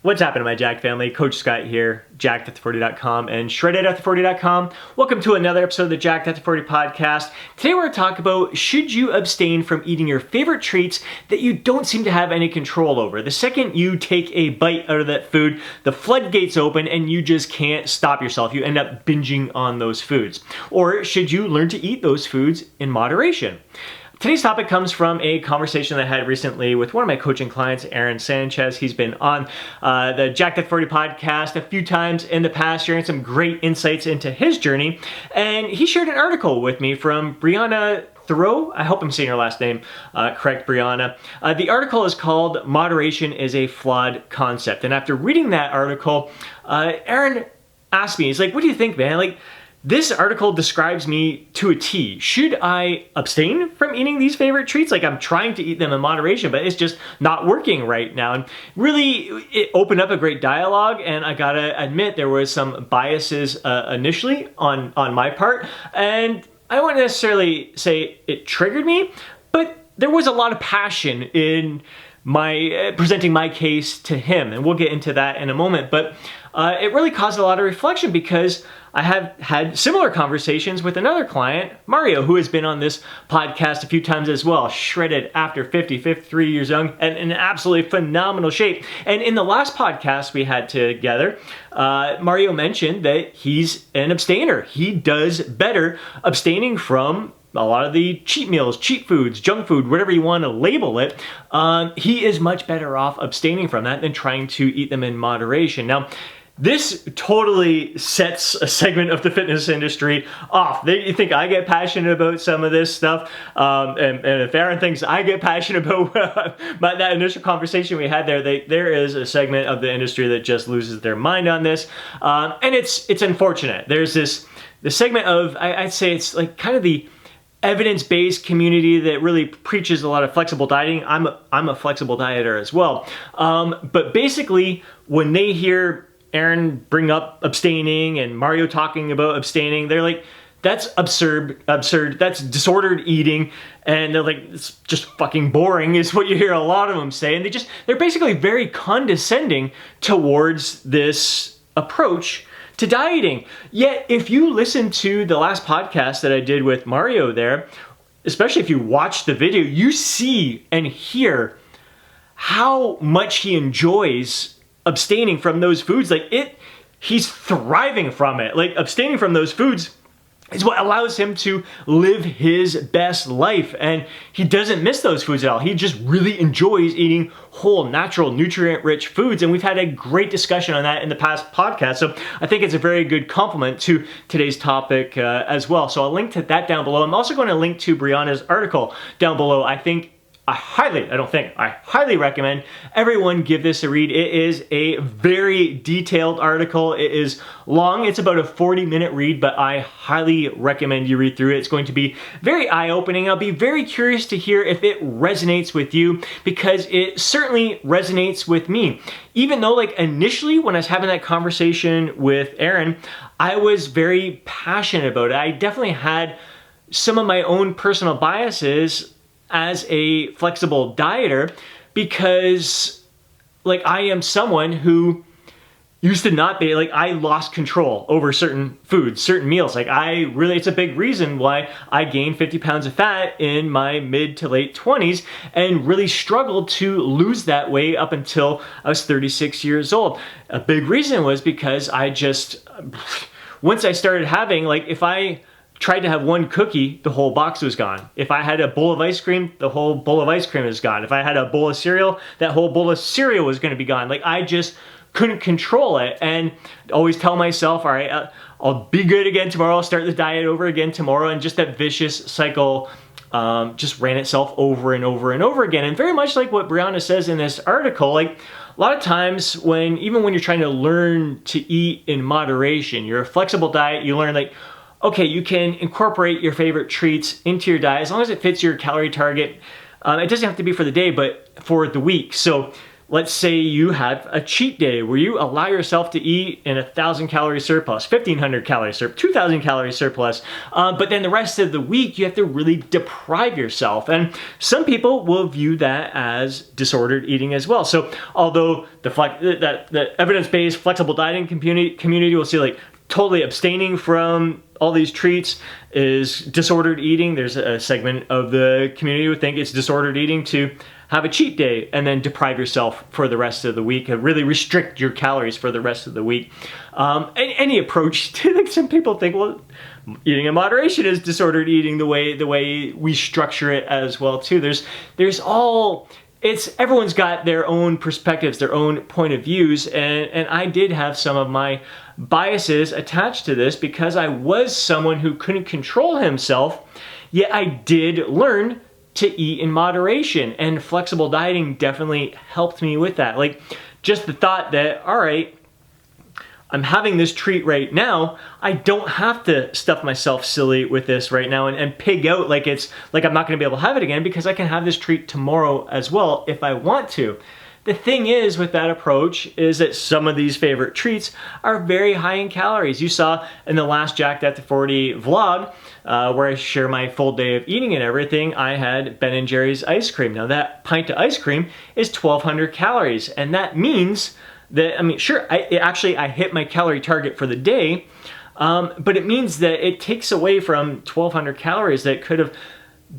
What's happening, my Jacked family? Coach Scott here, jackedafter40.com and shreddedafter40.com. Welcome to another episode of the Jacked After 40 podcast. Today we're going to talk about, should you abstain from eating your favorite treats that you don't seem to have any control over? The second you take a bite out of that food, the floodgates open and you just can't stop yourself. You end up binging on those foods. Or should you learn to eat those foods in moderation? Today's topic comes from a conversation that I had recently with one of my coaching clients, Aaron Sanchez. He's been on the Jacked After 40 podcast a few times in the past, sharing some great insights into his journey. And he shared an article with me from Brianna Thoreau. I hope I'm saying her last name correct, Brianna. The article is called Moderation is a Flawed Concept. And after reading that article, Aaron asked me, he's like, what do you think, man? Like, this article describes me to a T. Should I abstain from eating these favorite treats? Like, I'm trying to eat them in moderation, but it's just not working right now. And really, it opened up a great dialogue, and I gotta admit there was some biases initially on my part, and I wouldn't necessarily say it triggered me, but there was a lot of passion in my presenting my case to him, and we'll get into that in a moment. But it really caused a lot of reflection because I have had similar conversations with another client, Mario, who has been on this podcast a few times as well, shredded after 50, 53 years young, and in absolutely phenomenal shape. And in the last podcast we had together, Mario mentioned that he's an abstainer. He does better abstaining from a lot of the cheat meals, cheat foods, junk food, whatever you want to label it. He is much better off abstaining from that than trying to eat them in moderation. Now, this totally sets a segment of the fitness industry off. You think I get passionate about some of this stuff, and if Aaron thinks I get passionate about that initial conversation we had there is a segment of the industry that just loses their mind on this, and it's unfortunate. There's this segment of, I'd say it's like kind of the evidence-based community that really preaches a lot of flexible dieting. I'm a flexible dieter as well, but basically when they hear Aaron bring up abstaining and Mario talking about abstaining, they're like, that's absurd, that's disordered eating, and they're like, it's just fucking boring is what you hear a lot of them say, and they're basically very condescending towards this approach to dieting. Yet if you listen to the last podcast that I did with Mario there, especially if you watch the video, you see and hear how much he enjoys abstaining from those foods. He's thriving from it. Like, abstaining from those foods is what allows him to live his best life, and he doesn't miss those foods at all. He just really enjoys eating whole, natural, nutrient-rich foods, and we've had a great discussion on that in the past podcast, so I think it's a very good complement to today's topic as well. So I'll link to that down below. I'm also going to link to Brianna's article down below. I highly recommend everyone give this a read. It is a very detailed article. It is long. It's about a 40-minute read, but I highly recommend you read through it. It's going to be very eye-opening. I'll be very curious to hear if it resonates with you, because it certainly resonates with me. Even though, like, initially when I was having that conversation with Aaron, I was very passionate about it. I definitely had some of my own personal biases as a flexible dieter, because like, I am someone who used to not be, like, I lost control over certain foods, certain meals. Like, it's a big reason why I gained 50 pounds of fat in my mid to late 20s and really struggled to lose that weight up until I was 36 years old. A big reason was because once I started having, like, if I tried to have one cookie, the whole box was gone. If I had a bowl of ice cream, the whole bowl of ice cream is gone. If I had a bowl of cereal, that whole bowl of cereal was going to be gone. Like, I just couldn't control it, and always tell myself, all right, I'll be good again tomorrow, I'll start the diet over again tomorrow, and just that vicious cycle just ran itself over and over and over again. And very much like what Brianna says in this article, like, a lot of times even when you're trying to learn to eat in moderation, you're a flexible diet, you learn, like, okay, you can incorporate your favorite treats into your diet as long as it fits your calorie target. It doesn't have to be for the day, but for the week. So let's say you have a cheat day where you allow yourself to eat in 1,000 calorie surplus, 1,500 calorie surplus, 2,000 calorie surplus, but then the rest of the week you have to really deprive yourself. And some people will view that as disordered eating as well. So although the evidence-based flexible dieting community will see like totally abstaining from all these treats is disordered eating, there's a segment of the community who think it's disordered eating to have a cheat day and then deprive yourself for the rest of the week and really restrict your calories for the rest of the week. Any approach to, like, some people think, well, eating in moderation is disordered eating the way we structure it as well too. Everyone's got their own perspectives, their own point of views, and I did have some of my biases attached to this because I was someone who couldn't control himself, yet I did learn to eat in moderation, and flexible dieting definitely helped me with that. Like, just the thought that, all right, I'm having this treat right now, I don't have to stuff myself silly with this right now and pig out like I'm not gonna be able to have it again, because I can have this treat tomorrow as well if I want to. The thing is with that approach is that some of these favorite treats are very high in calories. You saw in the last Jacked at the 40 vlog, where I share my full day of eating and everything, I had Ben & Jerry's ice cream. Now that pint of ice cream is 1,200 calories, and that means that, I mean, sure, I hit my calorie target for the day, but it means that it takes away from 1,200 calories that could have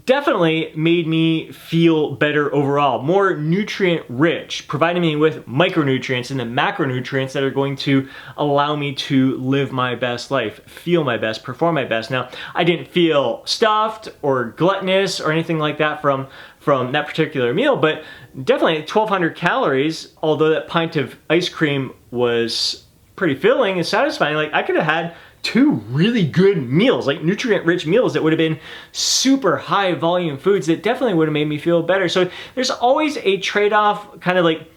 definitely made me feel better overall, more nutrient rich, providing me with micronutrients and the macronutrients that are going to allow me to live my best life, feel my best, perform my best. Now, I didn't feel stuffed or gluttonous or anything like that from that particular meal, but definitely 1,200 calories, although that pint of ice cream was pretty filling and satisfying, like I could have had 2 really good meals, like nutrient-rich meals that would have been super high volume foods that definitely would have made me feel better. So there's always a trade-off, kind of like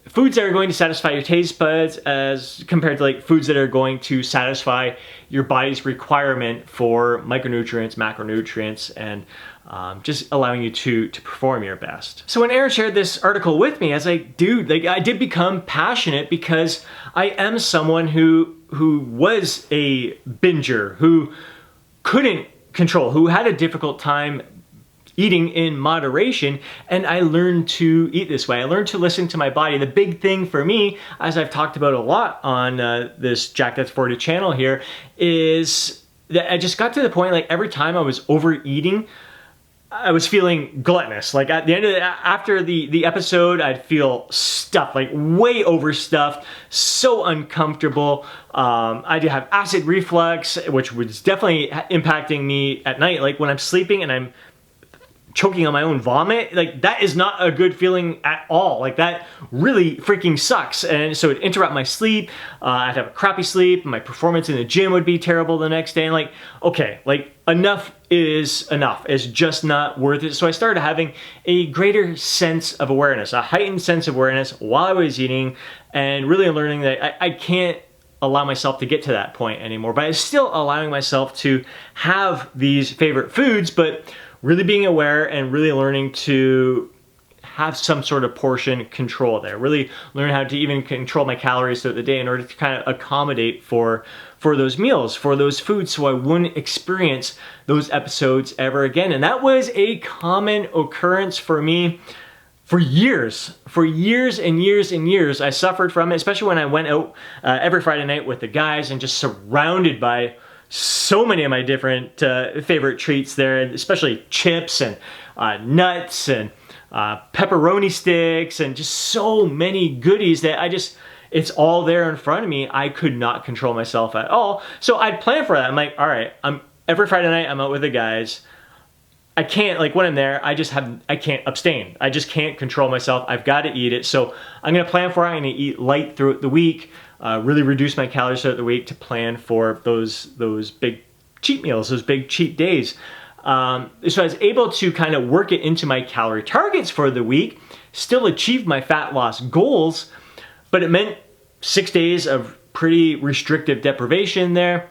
foods that are going to satisfy your taste buds as compared to like foods that are going to satisfy your body's requirement for micronutrients, macronutrients, and just allowing you to perform your best. So when Aaron shared this article with me, I was like, dude, like I did become passionate because I am someone who was a binger, who couldn't control, who had a difficult time eating in moderation, and I learned to eat this way. I learned to listen to my body. The big thing for me, as I've talked about a lot on this Jacked at the 40 channel here, is that I just got to the point, like every time I was overeating, I was feeling gluttonous. Like at the end of after the episode, I'd feel stuffed, like way overstuffed, so uncomfortable. I did have acid reflux, which was definitely impacting me at night. Like when I'm sleeping and I'm choking on my own vomit, like that is not a good feeling at all. Like that really freaking sucks. And so it'd interrupt my sleep. I'd have a crappy sleep. My performance in the gym would be terrible the next day. And like, okay, like enough is enough. It's just not worth it. So I started having a greater sense of awareness, a heightened sense of awareness while I was eating, and really learning that I can't allow myself to get to that point anymore, but I'm still allowing myself to have these favorite foods, but really being aware and really learning to have some sort of portion control there. Really learn how to even control my calories throughout the day in order to kind of accommodate for those meals, for those foods, so I wouldn't experience those episodes ever again. And that was a common occurrence for me for years and years and years. I suffered from it, especially when I went out every Friday night with the guys and just surrounded by so many of my different favorite treats there, especially chips and nuts and pepperoni sticks and just so many goodies that it's all there in front of me. I could not control myself at all. So I'd plan for that. I'm like, all right, every Friday night I'm out with the guys. I can't, like when I'm there, I can't abstain. I just can't control myself. I've got to eat it. So I'm gonna plan for it. I'm gonna eat light throughout the week, really reduce my calories throughout the week to plan for those big cheat meals, those big cheat days. So I was able to kind of work it into my calorie targets for the week, still achieve my fat loss goals, but it meant 6 days of pretty restrictive deprivation there.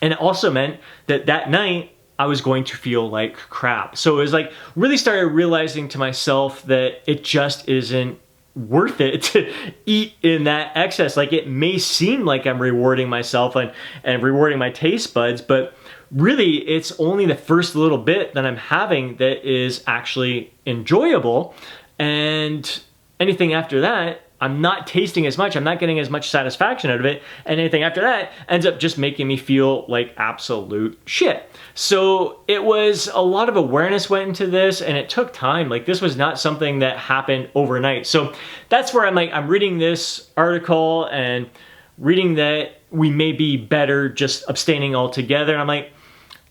And it also meant that that night, I was going to feel like crap. So it was like really started realizing to myself that it just isn't worth it to eat in that excess. Like it may seem like I'm rewarding myself and rewarding my taste buds, but really it's only the first little bit that I'm having that is actually enjoyable. And anything after that, I'm not tasting as much, I'm not getting as much satisfaction out of it, and anything after that ends up just making me feel like absolute shit. So it was a lot of awareness went into this, and it took time. Like this was not something that happened overnight. So that's where I'm like, I'm reading this article and reading that we may be better just abstaining altogether. And I'm like,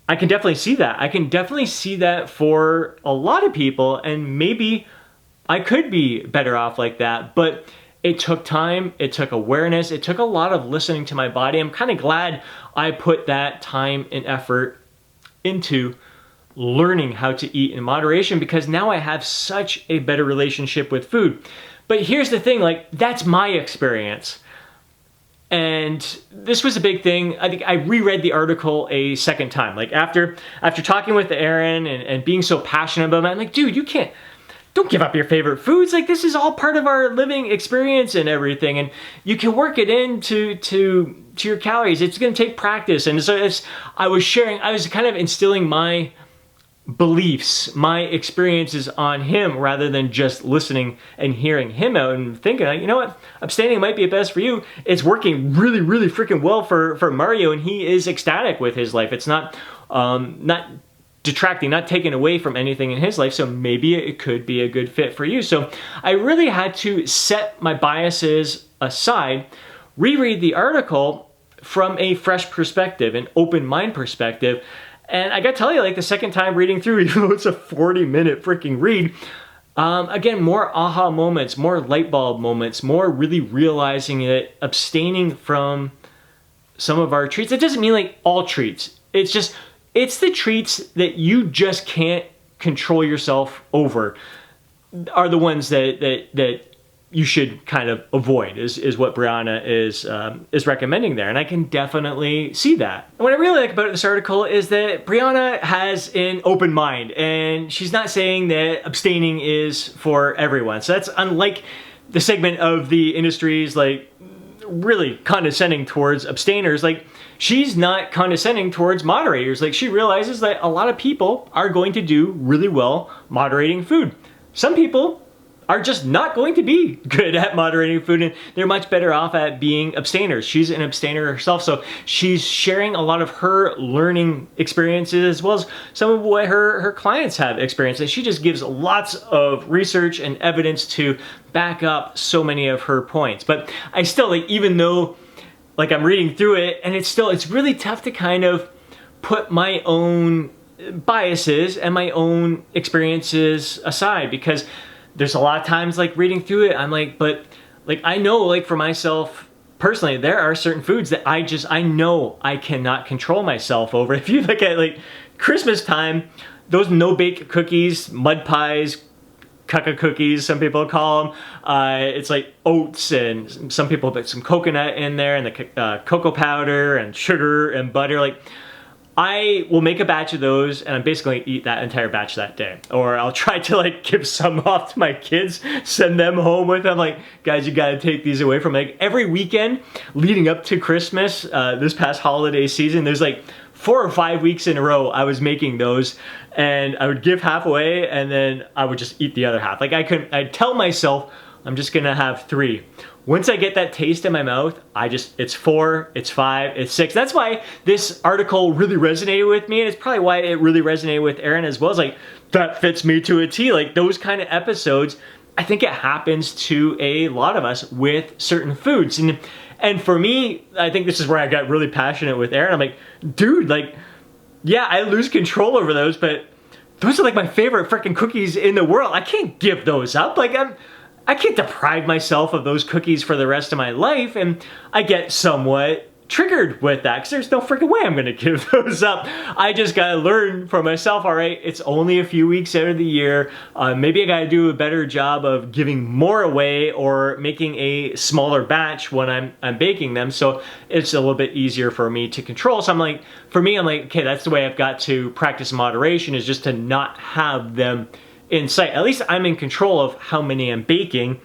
I can definitely see that. I can definitely see that for a lot of people, and maybe I could be better off like that. But it took time, it took awareness, it took a lot of listening to my body. I'm kind of glad I put that time and effort into learning how to eat in moderation, because now I have such a better relationship with food. But here's the thing, like that's my experience. And this was a big thing. I think I reread the article a second time. Like after talking with Aaron and being so passionate about it, I'm like, dude, don't give up your favorite foods. Like this is all part of our living experience and everything. And you can work it into your calories. It's going to take practice. And so I was kind of instilling my beliefs, my experiences on him rather than just listening and hearing him out and thinking, you know what, abstaining might be best for you. It's working really, really freaking well for Mario, and he is ecstatic with his life. It's not detracting, not taking away from anything in his life, so maybe it could be a good fit for you. So I really had to set my biases aside, reread the article from a fresh perspective, an open mind perspective. And I gotta tell you, like the second time reading through, even though it's a 40-minute freaking read, again, more aha moments, more light bulb moments, more really realizing that abstaining from some of our treats, it doesn't mean like all treats. It's the treats that you just can't control yourself over are the ones that you should kind of avoid, is what Brianna is recommending there. And I can definitely see that. And what I really like about this article is that Brianna has an open mind, and she's not saying that abstaining is for everyone. So that's unlike the segment of the industries like really condescending towards abstainers. Like she's not condescending towards moderators. Like she realizes that a lot of people are going to do really well moderating food. Some people are just not going to be good at moderating food, and they're much better off at being abstainers. She's an abstainer herself, so she's sharing a lot of her learning experiences as well as some of what her clients have experienced. And she just gives lots of research and evidence to back up so many of her points. But I still, like, even though like I'm reading through it, and it's really tough to kind of put my own biases and my own experiences aside, because there's a lot of times like reading through it, I'm like, but like I know, like for myself personally, there are certain foods that I know I cannot control myself over. If you look at like Christmas time, those no-bake cookies, mud pies, cucka cookies, some people call them. It's like oats, and some people put some coconut in there, and the cocoa powder and sugar and butter. Like I will make a batch of those, and I'm basically eat that entire batch that day. Or I'll try to like give some off to my kids, send them home with them. Like, guys, you gotta take these away from me. Like every weekend leading up to Christmas, this past holiday season, there's like 4 or 5 weeks in a row I was making those, and I would give half away, and then I would just eat the other half. Like I'd tell myself, I'm just gonna have 3. Once I get that taste in my mouth, it's 4, it's 5, it's 6. That's why this article really resonated with me, and it's probably why it really resonated with Aaron as well. It's like, that fits me to a T. Like those kind of episodes, I think it happens to a lot of us with certain foods. And for me, I think this is where I got really passionate with Aaron. I'm like, dude, like, yeah, I lose control over those, but those are like my favorite freaking cookies in the world. I can't give those up. Like I can't deprive myself of those cookies for the rest of my life. And I get somewhat triggered with that because there's no freaking way I'm gonna give those up. I just gotta learn for myself, all right, it's only a few weeks out of the year. Maybe I gotta do a better job of giving more away or making a smaller batch when I'm baking them, so it's a little bit easier for me to control. So I'm like, for me, I'm like, okay, that's the way I've got to practice moderation, is just to not have them in sight. At least I'm in control of how many I'm baking.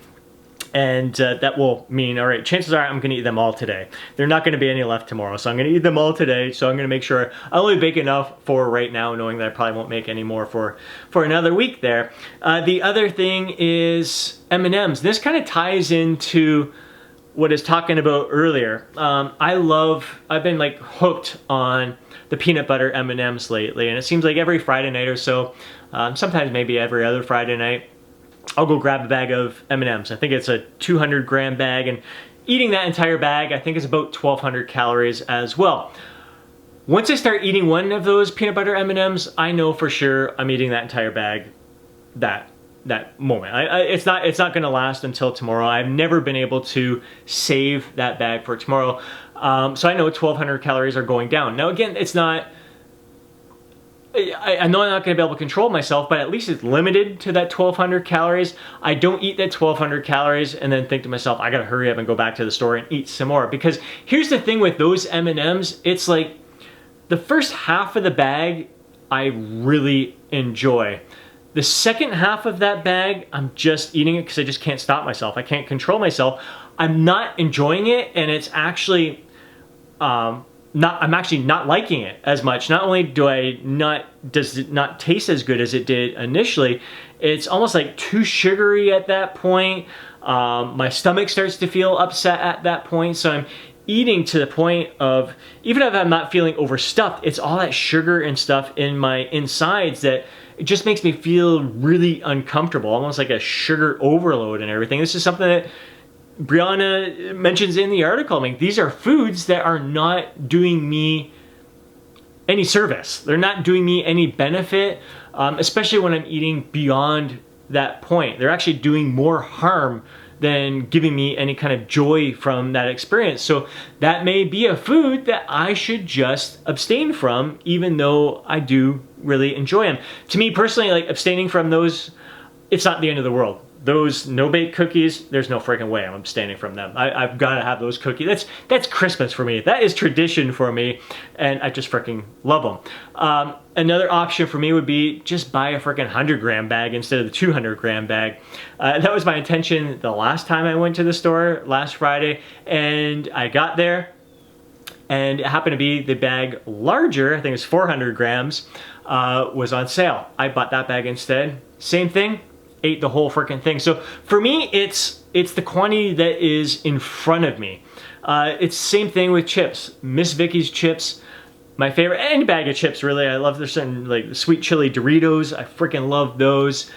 And that will mean, all right, chances are I'm gonna eat them all today. They're not gonna be any left tomorrow, so I'm gonna eat them all today. So I'm gonna make sure I only bake enough for right now, knowing that I probably won't make any more for another week there. The other thing is M&Ms. This kind of ties into what I was talking about earlier. I've been like hooked on the peanut butter M&Ms lately, and it seems like every Friday night or so, sometimes maybe every other Friday night, I'll go grab a bag of M&Ms. I think it's a 200 gram bag, and eating that entire bag, I think is about 1,200 calories as well. Once I start eating one of those peanut butter M&Ms, I know for sure I'm eating that entire bag that moment. It's not gonna last until tomorrow. I've never been able to save that bag for tomorrow. So I know 1,200 calories are going down. Now again, it's not, I know I'm not going to be able to control myself, but at least it's limited to that 1,200 calories. I don't eat that 1,200 calories and then think to myself, I got to hurry up and go back to the store and eat some more. Because here's the thing with those M&Ms, it's like the first half of the bag I really enjoy. The second half of that bag, I'm just eating it because I just can't stop myself. I can't control myself. I'm not enjoying it, and it's actually I'm actually not liking it as much. Not only does it not taste as good as it did initially, it's almost like too sugary at that point. My stomach starts to feel upset at that point, so I'm eating to the point of, even if I'm not feeling overstuffed, it's all that sugar and stuff in my insides that it just makes me feel really uncomfortable, almost like a sugar overload and everything. This is something that Brianna mentions in the article. I mean, these are foods that are not doing me any service. They're not doing me any benefit, especially when I'm eating beyond that point. They're actually doing more harm than giving me any kind of joy from that experience. So that may be a food that I should just abstain from, even though I do really enjoy them. To me personally, like abstaining from those, it's not the end of the world. Those no-bake cookies, there's no freaking way I'm abstaining from them. I've got to have those cookies. That's Christmas for me. That is tradition for me, and I just freaking love them. Another option for me would be just buy a freaking 100 gram bag instead of the 200 gram bag. That was my intention the last time I went to the store last Friday, and I got there, and it happened to be the bag larger, I think it was 400 grams, was on sale. I bought that bag instead. Same thing. Ate the whole freaking thing. So for me, it's the quantity that is in front of me. It's the same thing with chips. Miss Vicky's chips, my favorite, any bag of chips really. I love their certain like sweet chili Doritos. I freaking love those.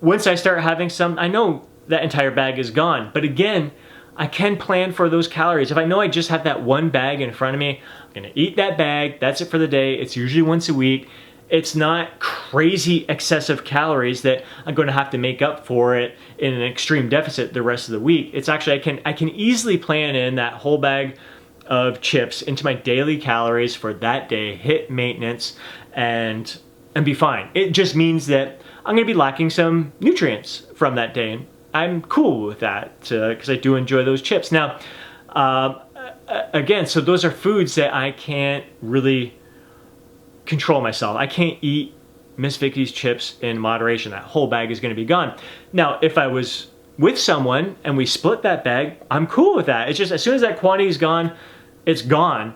Once I start having some, I know that entire bag is gone. But again, I can plan for those calories. If I know I just have that one bag in front of me, I'm gonna eat that bag. That's it for the day. It's usually once a week. It's not crazy excessive calories that I'm going to have to make up for it in an extreme deficit the rest of the week. It's actually, I can easily plan in that whole bag of chips into my daily calories for that day, hit maintenance, and be fine. It just means that I'm going to be lacking some nutrients from that day, and I'm cool with that because I do enjoy those chips. Now, again, so those are foods that I can't really control myself. I can't eat Miss Vicky's chips in moderation. That whole bag is going to be gone. Now, if I was with someone and we split that bag, I'm cool with that. It's just as soon as that quantity is gone, it's gone.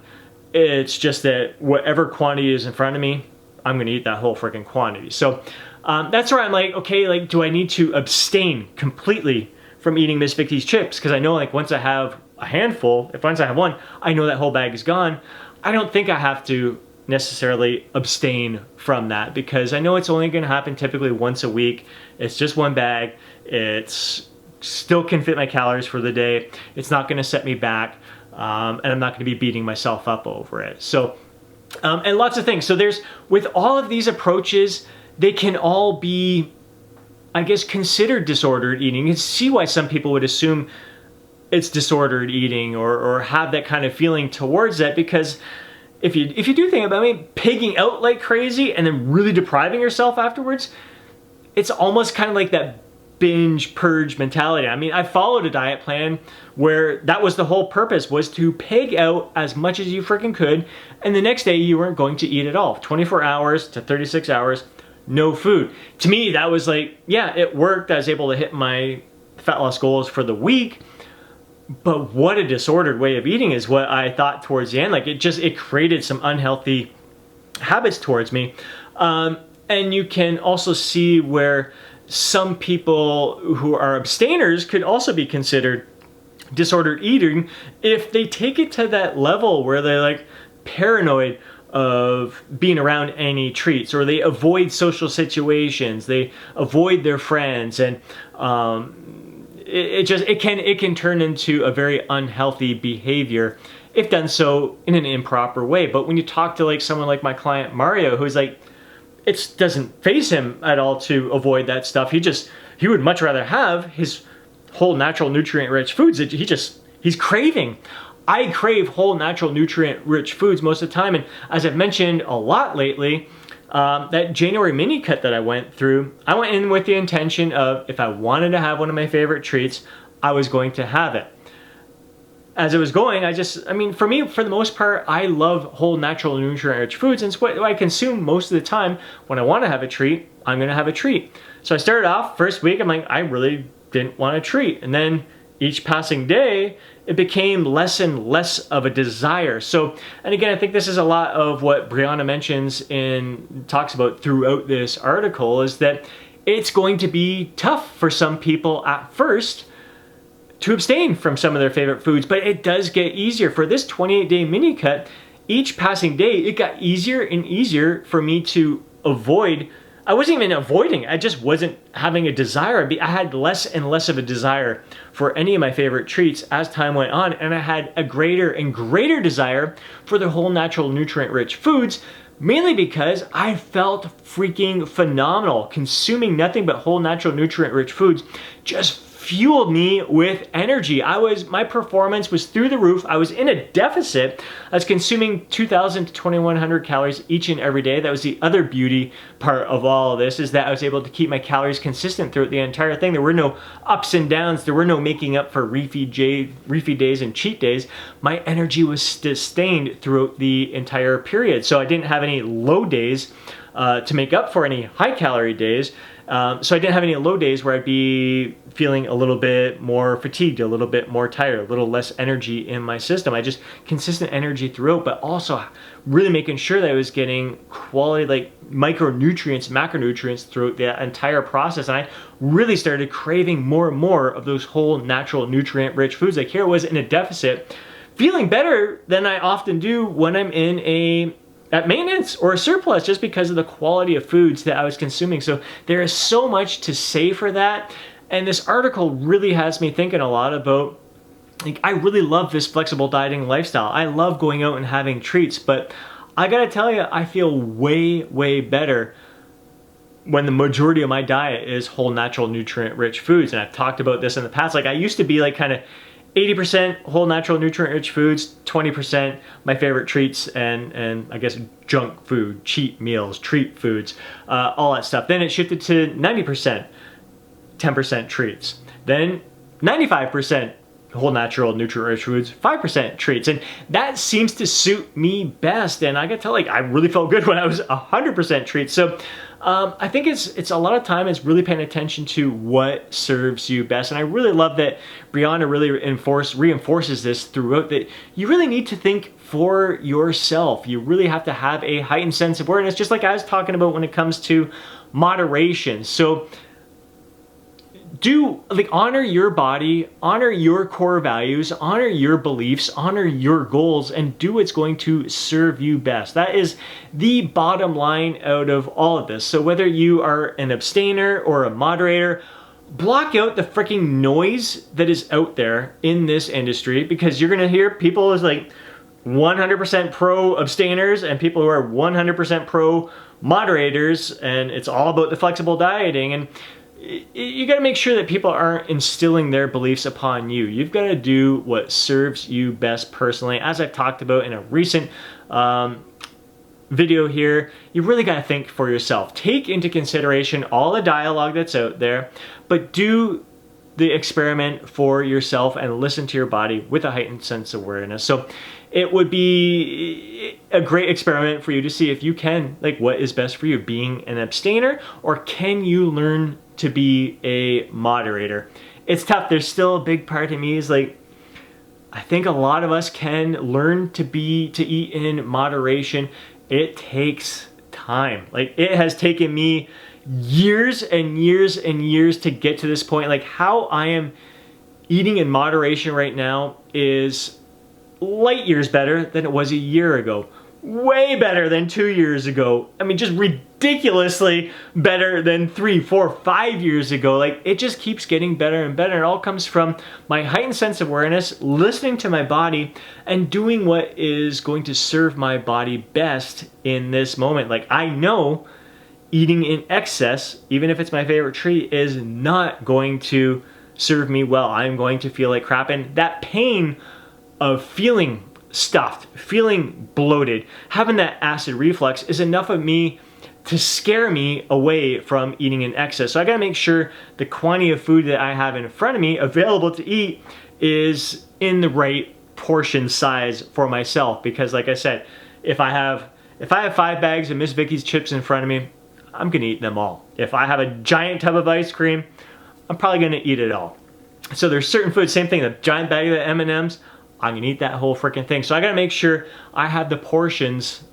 It's just that whatever quantity is in front of me, I'm going to eat that whole freaking quantity. So that's where I'm like, okay, like, do I need to abstain completely from eating Miss Vicky's chips? Because I know, like, once I have a handful, once I have one, I know that whole bag is gone. I don't think I have to necessarily abstain from that because I know it's only going to happen typically once a week. It's just one bag. It's still can fit my calories for the day. It's not going to set me back, and I'm not going to be beating myself up over it. So, and lots of things. So with all of these approaches, they can all be, I guess, considered disordered eating. You can see why some people would assume it's disordered eating or have that kind of feeling towards that, because if you do think about it, pigging out like crazy and then really depriving yourself afterwards, it's almost kind of like that binge purge mentality. I mean, I followed a diet plan where that was the whole purpose, was to pig out as much as you freaking could, and the next day you weren't going to eat at all. 24 hours to 36 hours, no food. To me, that was like, yeah, it worked. I was able to hit my fat loss goals for the week, but what a disordered way of eating is what I thought towards the end. Like, it created some unhealthy habits towards me. And you can also see where some people who are abstainers could also be considered disordered eating if they take it to that level where they're like paranoid of being around any treats, or they avoid social situations, they avoid their friends, and it can turn into a very unhealthy behavior if done so in an improper way. But when you talk to like someone like my client Mario, who's like, it doesn't faze him at all to avoid that stuff. He would much rather have his whole natural nutrient rich foods that he's craving. I crave whole natural nutrient rich foods most of the time, and as I've mentioned a lot lately, that January mini cut that I went through, I went in with the intention of, if I wanted to have one of my favorite treats, I was going to have it. As it was going, I mean, for me, for the most part, I love whole natural nutrient-rich foods, and it's what I consume most of the time. When I want to have a treat, I'm going to have a treat. So I started off, first week, I'm like, I really didn't want a treat. And then each passing day, it became less and less of a desire. So, and again, I think this is a lot of what Brianna mentions and talks about throughout this article, is that it's going to be tough for some people at first to abstain from some of their favorite foods, but it does get easier. For this 28-day mini cut, each passing day, it got easier and easier for me to avoid. I wasn't even avoiding, I just wasn't having a desire. I had less and less of a desire for any of my favorite treats as time went on, and I had a greater and greater desire for the whole natural nutrient-rich foods, mainly because I felt freaking phenomenal. Consuming nothing but whole natural nutrient-rich foods just fueled me with energy. My performance was through the roof. I was in a deficit. I was consuming 2,000 to 2,100 calories each and every day. That was the other beauty part of all of this, is that I was able to keep my calories consistent throughout the entire thing. There were no ups and downs. There were no making up for refeed days and cheat days. My energy was sustained throughout the entire period. So I didn't have any low days to make up for any high calorie days. So I didn't have any low days where I'd be feeling a little bit more fatigued, a little bit more tired, a little less energy in my system. I just consistent energy throughout, but also really making sure that I was getting quality, like micronutrients, macronutrients throughout the entire process. And I really started craving more and more of those whole natural nutrient rich foods. Like, here I was in a deficit, feeling better than I often do when I'm at maintenance or a surplus, just because of the quality of foods that I was consuming. So there is so much to say for that. And this article really has me thinking a lot about, like, I really love this flexible dieting lifestyle. I love going out and having treats, but I gotta tell you, I feel way, way better when the majority of my diet is whole natural nutrient rich foods. And I've talked about this in the past. Like, I used to be like kind of 80% whole natural nutrient rich foods, 20% my favorite treats, and I guess junk food, cheat meals, treat foods, all that stuff. Then it shifted to 90%, 10% treats. Then 95% whole natural nutrient rich foods, 5% treats. And that seems to suit me best. And I gotta tell, like, I really felt good when I was 100% treats. So I think it's a lot of time is really paying attention to what serves you best. And I really love that Brianna really reinforces this throughout, that you really need to think for yourself. You really have to have a heightened sense of awareness, just like I was talking about when it comes to moderation. So honor your body, honor your core values, honor your beliefs, honor your goals, and do what's going to serve you best. That is the bottom line out of all of this. So whether you are an abstainer or a moderator, block out the freaking noise that is out there in this industry, because you're gonna hear people is like 100% pro abstainers and people who are 100% pro moderators, and it's all about the flexible dieting. And you got to make sure that people aren't instilling their beliefs upon you. You've got to do what serves you best personally. As I've talked about in a recent video here, you really got to think for yourself. Take into consideration all the dialogue that's out there, but do the experiment for yourself and listen to your body with a heightened sense of awareness. So it would be a great experiment for you to see if you can, like, what is best for you, being an abstainer, or can you learn to be a moderator? It's tough. There's still a big part of me is like, I think a lot of us can learn to eat in moderation. It takes time. Like, it has taken me years and years and years to get to this point. Like, how I am eating in moderation right now is light years better than it was a year ago. Way better than 2 years ago. I mean, just ridiculously better than 3, 4, 5 years ago. Like, it just keeps getting better and better. It all comes from my heightened sense of awareness, listening to my body, and doing what is going to serve my body best in this moment. Like, I know eating in excess, even if it's my favorite treat, is not going to serve me well. I'm going to feel like crap. And that pain of feeling stuffed, feeling bloated, having that acid reflux is enough of me to scare me away from eating in excess. So I gotta make sure the quantity of food that I have in front of me available to eat is in the right portion size for myself. Because like I said, if I have 5 bags of Miss Vicky's chips in front of me, I'm gonna eat them all. If I have a giant tub of ice cream, I'm probably gonna eat it all. So there's certain foods, same thing, the giant bag of M&Ms, I'm gonna eat that whole freaking thing. So I gotta make sure I have the portions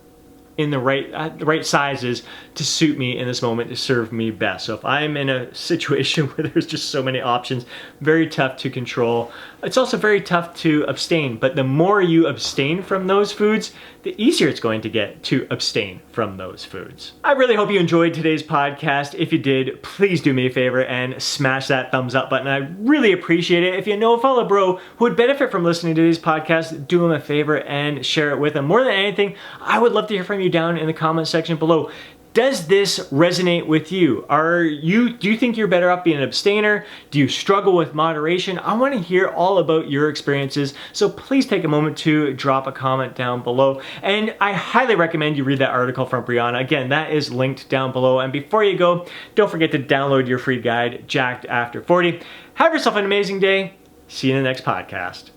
in the right sizes to suit me in this moment, to serve me best. So if I'm in a situation where there's just so many options, very tough to control. It's also very tough to abstain, but the more you abstain from those foods, the easier it's going to get to abstain from those foods. I really hope you enjoyed today's podcast. If you did, please do me a favor and smash that thumbs up button. I really appreciate it. If you know a fellow bro who would benefit from listening to these podcasts, do him a favor and share it with them. More than anything, I would love to hear from you down in the comment section below. Does this resonate with you? Do you think you're better off being an abstainer? Do you struggle with moderation? I want to hear all about your experiences, so please take a moment to drop a comment down below. And I highly recommend you read that article from Brianna. Again, that is linked down below. And before you go, don't forget to download your free guide, Jacked After 40. Have yourself an amazing day. See you in the next podcast.